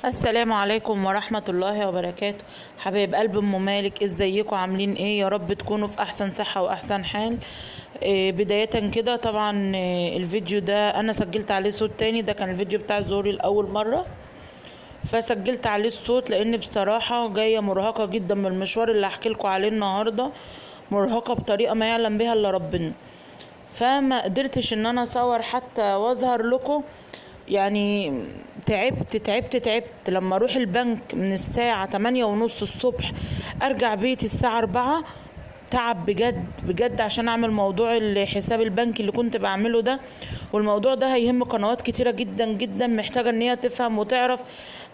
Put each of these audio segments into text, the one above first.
السلام عليكم ورحمة الله وبركاته. حبايب قلب ام مالك، ازيكم؟ عاملين ايه؟ يا رب تكونوا في احسن صحة واحسن حال. بداية كده طبعا الفيديو ده انا سجلت عليه صوت تاني. ده كان الفيديو بتاع زوري الاول مرة، فسجلت عليه الصوت لان بصراحة جاية مرهقة جدا من المشوار اللي هحكي لكم عليه النهاردة. مرهقة بطريقة ما يعلم بها الا ربنا، فما قدرتش ان انا اصور حتى واظهر لكم. يعني تعبت لما اروح البنك من الساعة 8:30 الصبح، ارجع بيتي الساعة 4. تعب بجد بجد عشان اعمل موضوع الحساب البنكي اللي كنت بعمله ده. والموضوع ده هيهم قنوات كتيرة جدا جدا، محتاجة ان هي تفهم وتعرف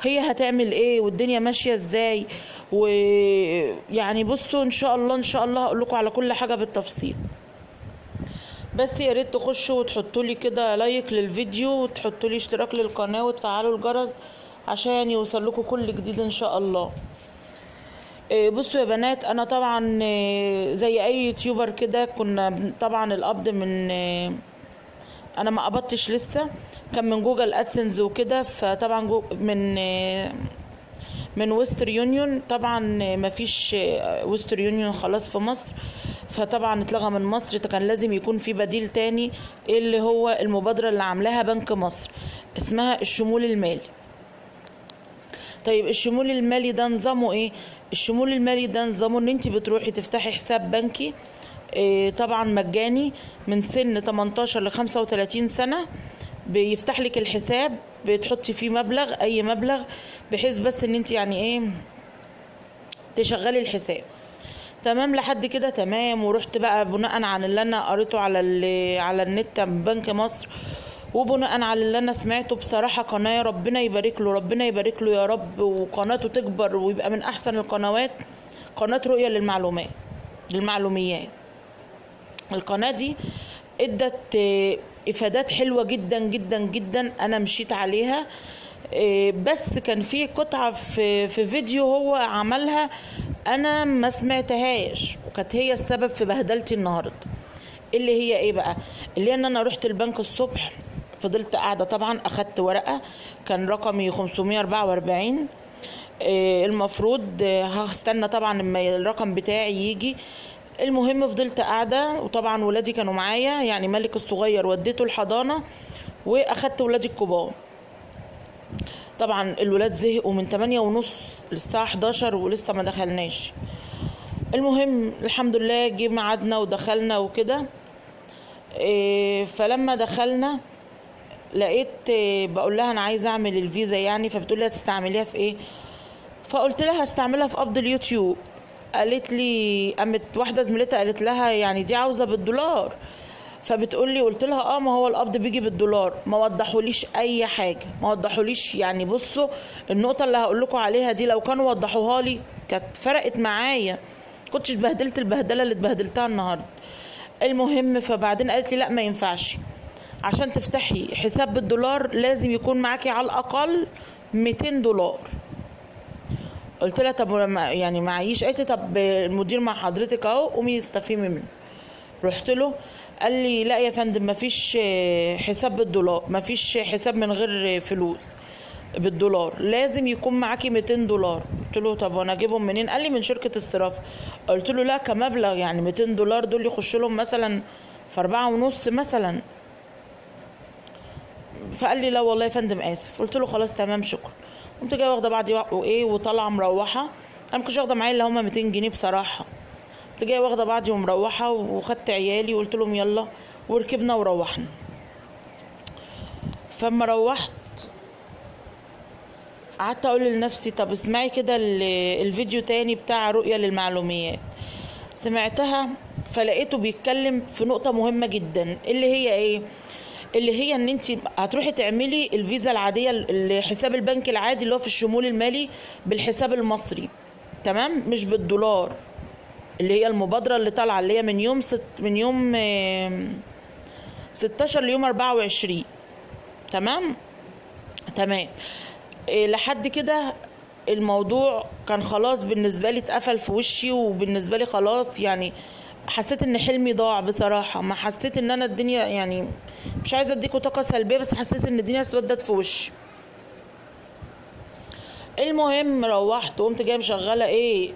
هي هتعمل ايه والدنيا ماشية ازاي. ويعني بصوا ان شاء الله هقول لكم على كل حاجة بالتفصيل. بس يا ريت تخشوا وتحطوا لي كده لايك للفيديو، وتحطوا لي اشتراك للقناه، وتفعلوا الجرس عشان يوصل لكم كل جديد ان شاء الله. بصوا يا بنات، انا طبعا زي اي يوتيوبر كده كنا طبعا القبض من انا ما قبضتش لسه، كان من جوجل ادسنس وكده. فطبعا من ويستر يونيون. طبعا مفيش ويستر يونيون خلاص في مصر، فطبعا اتلغى من مصر. كان لازم يكون في بديل تاني، اللي هو المبادرة اللي عاملاها بنك مصر، اسمها الشمول المالي. طيب الشمول المالي ده نظامه ايه؟ الشمول المالي ده نظامه ان انت بتروحي تفتحي حساب بنكي طبعا مجاني من سن 18 ل 35 سنة. بيفتح لك الحساب، بتحطي فيه مبلغ، اي مبلغ، بحيث بس ان انت يعني ايه تشغلي الحساب. تمام لحد كده تمام. ورحت بقى بناء على اللي انا قريته على النت من بنك مصر، وبناء على اللي انا سمعته، بصراحة قناة ربنا يبارك له، ربنا يبارك له يا رب، وقناته تكبر ويبقى من احسن القنوات. قناة رؤية للمعلوميات. القناة دي ادت افادات حلوة جدا جدا جدا، انا مشيت عليها. بس كان في قطعة في فيديو هو عملها انا ما سمعتهاش، وكانت هي السبب في بهدلتي النهارده. اللي هي ايه بقى؟ اللي هي ان انا رحت البنك الصبح، فضلت قاعدة طبعا، اخدت ورقة كان رقمي 544. المفروض هستنى طبعا اما الرقم بتاعي يجي. المهم فضلت قاعدة، وطبعا ولادي كانوا معايا، يعني ملك الصغير وديته الحضانة واخدت ولادي الكبار. طبعا الولاد زهقوا من 8:30 للساعة 11 ولسه ما دخلناش. المهم الحمد لله جه ميعادنا ودخلنا وكده. فلما دخلنا لقيت بقول لها انا عايزه اعمل الفيزا يعني، فبتقول لي هتستعمليها في ايه؟ فقلت لها هستعملها في قبض اليوتيوب. قالت لي، قامت واحده زميلتها قالت لها يعني دي عاوزه بالدولار. فبتقول لي، قلت لها اه ما هو القبض بيجي بالدولار. ما وضحوليش اي حاجه، ما وضحوليش. يعني بصوا النقطه اللي هقول لكم عليها دي لو كانوا وضحوها لي كانت فرقت معايا، كنتش اتبهدلت البهدله اللي اتبهدلتها النهارده. المهم فبعدين قالت لي لا ما ينفعش، عشان تفتحي حساب بالدولار لازم يكون معاكي على الاقل 200 دولار. قلت لها طب يعني معيش. قالت لي طب المدير مع حضرتك اهو، قومي استفهمي منه. رحت له، قال لي لا يا فندم مفيش حساب بالدولار، مفيش حساب من غير فلوس بالدولار، لازم يكون معاكي 200 دولار. قلت له طب وانا اجيبهم منين؟ قال لي من شركة الصراف. قلت له لا كمبلغ، يعني 200 دولار دول يخش لهم مثلا في 4:30 مثلا. فقال لي لا والله يا فندم اسف. قلت له خلاص تمام شكرا. قمت جايه واخده بعضي وايه وطالعه مروحه. انا مكنتش واخده معايا اللي هما 200 جنيه بصراحه. كنت جايه واخده بعضي ومروحه، وخدت عيالي وقلت لهم يلا، وركبنا وروحنا. فما روحت قعدت اقول لنفسي طب اسمعي كده الفيديو تاني بتاع رؤية للمعلوميات. سمعتها فلقيته بيتكلم في نقطة مهمة جدا، اللي هي ايه؟ اللي هي ان انت هتروحي تعملي الفيزا العادية، الحساب البنكي العادي اللي هو في الشمول المالي بالحساب المصري، تمام؟ مش بالدولار. اللي هي المبادرة اللي طالعة، اللي هي من يوم 16 ليوم 24. تمام. لحد كده الموضوع كان خلاص بالنسبة لي اتقفل في وشي، وبالنسبة لي خلاص يعني حسيت ان حلمي ضاع بصراحة. ما حسيت ان انا الدنيا يعني مش عايزة اديكوا طاقة سلبية، بس حسيت ان الدنيا اسودت في وشي. المهم روحت وقمت جايه مشغله ايه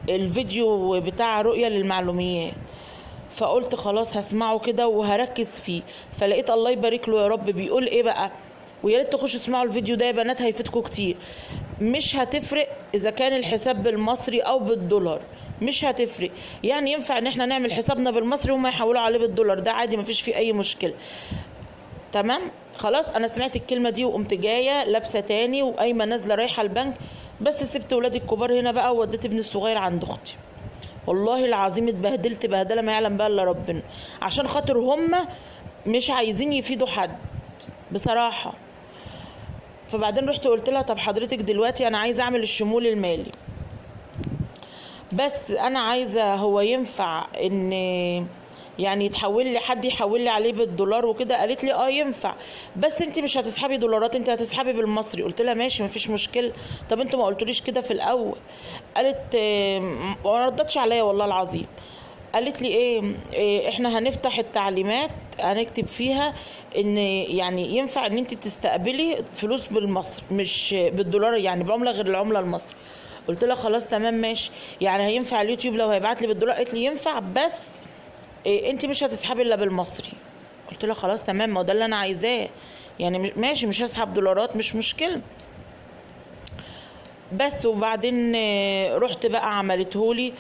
الفيديو بتاع رؤية للمعلوميات، فقلت خلاص هسمعه كده وهركز فيه. فلقيت الله يبارك له يا رب بيقول ايه بقى، ويا ريت تخشوا تسمعوا الفيديو ده يا بنات هيفيدكم كتير. مش هتفرق اذا كان الحساب بالمصري او بالدولار، مش هتفرق. يعني ينفع ان احنا نعمل حسابنا بالمصري وهم يحولوا عليه بالدولار، ده عادي مفيش فيه اي مشكله. تمام. خلاص انا سمعت الكلمه دي وقمت جايه لابسه تاني وقايمه نازله رايحه البنك، بس سبت ولادي الكبار هنا بقى ووديت ابني الصغير عند اختي. والله العظيم اتبهدلت بهدله ما يعلم بقى الا ربنا، عشان خاطر هم مش عايزين يفيدوا حد بصراحه. فبعدين رحت قلت لها طب حضرتك دلوقتي انا عايزه اعمل الشمول المالي، بس انا عايزه هو ينفع ان يعني يتحول لي حد يحول لي عليه بالدولار وكده؟ قالت لي اه ينفع، بس انت مش هتسحبي دولارات، انت هتسحبي بالمصري. قلت لها ماشي مفيش مشكله، طب انتوا ما قلتوليش كده في الاول. قالت ما ردتش عليا والله العظيم. قالت لي إيه احنا هنفتح التعليمات هنكتب فيها ان يعني ينفع ان انت تستقبلي فلوس بالمصري مش بالدولار، يعني بعمله غير العمله المصري. قلت لها خلاص تمام ماشي، يعني هينفع اليوتيوب لو هيبعت لي بالدولار؟ قالت لي ينفع بس انت مش هتسحبي الا بالمصري. قلت لها خلاص تمام، ما هو ده اللي انا عايزاه، يعني ماشي مش هسحب دولارات مش مشكله. بس وبعدين رحت بقى عملتهولي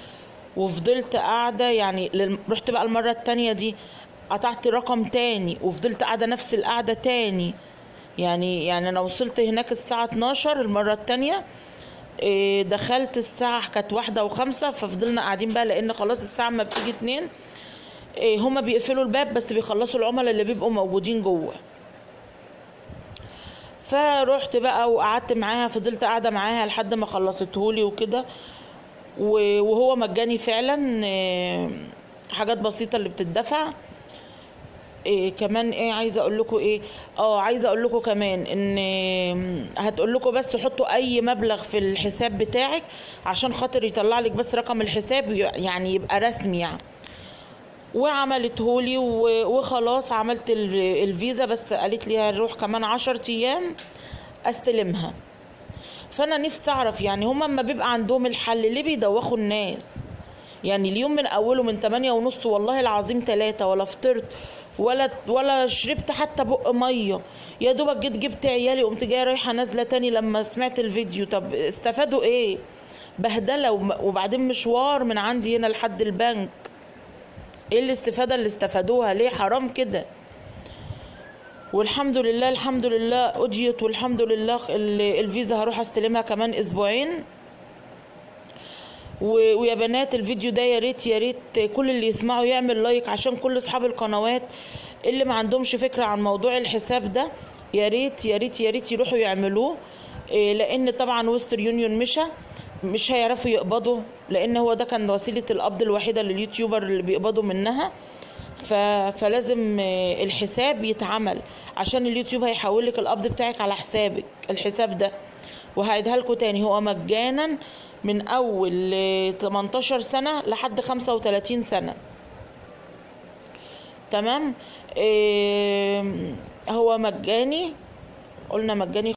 وفضلت قاعده، يعني رحت بقى المره التانية دي قطعت رقم تاني وفضلت قاعده نفس القعده تاني. يعني انا وصلت هناك الساعه 12 المره التانية، دخلت الساعه كانت 1:05، ففضلنا قاعدين بقى لان خلاص الساعه ما بتيجي 2 هما بيقفلوا الباب بس بيخلصوا العملاء اللي بيبقوا موجودين جوه. فروحت بقى وقعدت معاها، فضلت قاعده معاها لحد ما خلصتهولي وكده، وهو مجاني فعلا، حاجات بسيطه اللي بتدفع. كمان عايزه اقول لكم عايزه اقول لكم كمان ان هتقول لكم بس حطوا اي مبلغ في الحساب بتاعك عشان خاطر يطلع لك بس رقم الحساب يعني يبقى رسمي يعني. وعملتهولي وخلاص عملت الفيزا، بس قالت لي هنروح كمان 10 ايام استلمها. فانا نفسي اعرف يعني هما اما بيبقى عندهم الحل ليه بيدوخوا الناس؟ يعني اليوم من اوله من 8:30 والله العظيم 3 ولا فطرت ولا شربت حتى بق ميه، يا دوبك جيت جبت عيالي وقمت جايه رايحه نازله تاني لما سمعت الفيديو. طب استفادوا ايه؟ بهدله وبعدين مشوار من عندي هنا لحد البنك. ايه الاستفاده اللي استفادوها؟ ليه؟ حرام كده. والحمد لله الحمد لله اجيت، والحمد لله الفيزا هروح استلمها كمان اسبوعين. ويا بنات الفيديو ده يا ريت كل اللي يسمعه يعمل لايك عشان كل اصحاب القنوات اللي ما عندهمش فكره عن موضوع الحساب ده، يا ريت يروحوا يعملوه. لان طبعا ويسترن يونيون مش هيعرفوا يقبضوا، لان هو ده كان وسيله القبض الوحيده لليوتيوبر اللي بيقبضوا منها. فلازم الحساب يتعمل عشان اليوتيوب هيحولك القبض بتاعك على حسابك. الحساب ده وهعيدها لكم تاني هو مجانا من اول 18 سنه لحد 35 سنه. تمام. هو مجاني، قلنا مجاني.